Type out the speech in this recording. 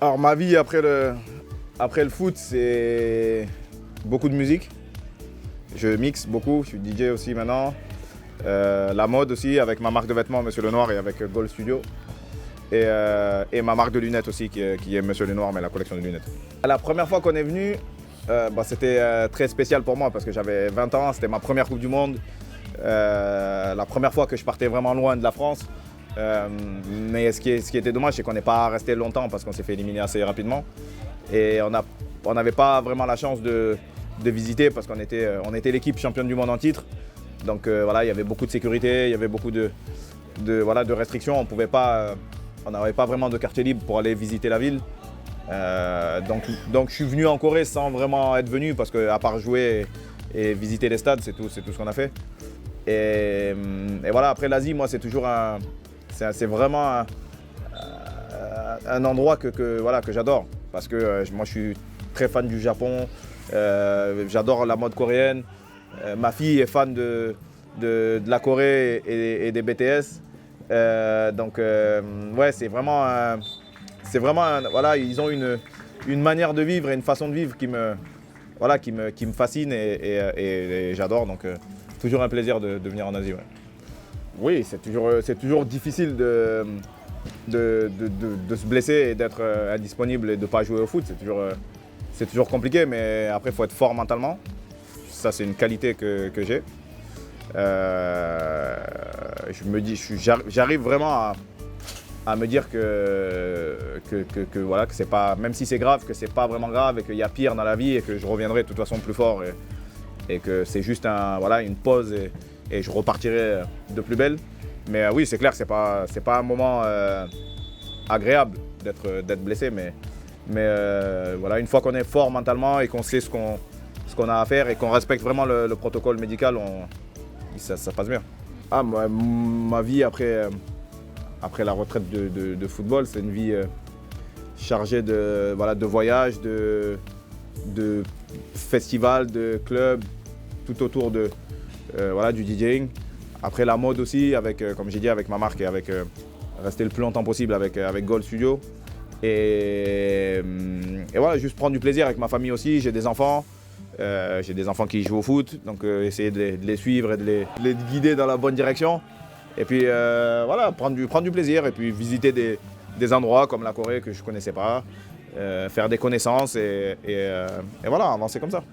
Alors ma vie après le foot, c'est beaucoup de musique. Je mixe beaucoup, je suis DJ aussi maintenant. La mode aussi avec ma marque de vêtements Monsieur Lenoir et avec Gold Studio. Et ma marque de lunettes aussi qui est Monsieur Lenoir mais la collection de lunettes. La première fois qu'on est venu, c'était très spécial pour moi parce que j'avais 20 ans, c'était ma première Coupe du Monde. La première fois que je partais vraiment loin de la France. Mais ce qui était dommage, c'est qu'on n'est pas resté longtemps parce qu'on s'est fait éliminer assez rapidement. Et on n'avait pas vraiment la chance de visiter parce qu'on était l'équipe championne du monde en titre. Donc voilà, il y avait beaucoup de sécurité, il y avait beaucoup de restrictions. On n'avait pas vraiment de quartier libre pour aller visiter la ville. Donc je suis venu en Corée sans vraiment être venu parce qu'à part jouer et visiter les stades, c'est tout ce qu'on a fait. Et voilà, après l'Asie, moi c'est vraiment un endroit que j'adore parce que moi je suis très fan du Japon, j'adore la mode coréenne, ma fille est fan de la Corée et des BTS, donc ouais c'est vraiment voilà, ils ont une manière de vivre et une façon de vivre qui me fascine et j'adore, donc toujours un plaisir de venir en Asie. Ouais. Oui, c'est toujours difficile de se blesser et d'être indisponible et de ne pas jouer au foot. C'est toujours compliqué, mais après, il faut être fort mentalement. Ça, c'est une qualité que j'ai. J'arrive vraiment à me dire que c'est pas, même si c'est grave, que c'est pas vraiment grave et qu'il y a pire dans la vie et que je reviendrai de toute façon plus fort et que c'est juste une pause et je repartirai de plus belle. Mais oui, c'est clair, c'est pas un moment agréable d'être blessé, mais voilà, une fois qu'on est fort mentalement et qu'on sait ce qu'on a à faire et qu'on respecte vraiment le protocole médical, ça passe bien. Ma vie après la retraite de football, c'est une vie chargée de voyages, de festivals, de clubs, tout autour du DJing. Après la mode aussi, comme j'ai dit, avec ma marque et avec rester le plus longtemps possible avec Gold Studio. Et voilà, juste prendre du plaisir avec ma famille aussi. J'ai des enfants qui jouent au foot, donc essayer de les suivre et de les guider dans la bonne direction. Et puis voilà, prendre du plaisir et puis visiter des endroits comme la Corée que je ne connaissais pas, faire des connaissances et voilà, avancer comme ça.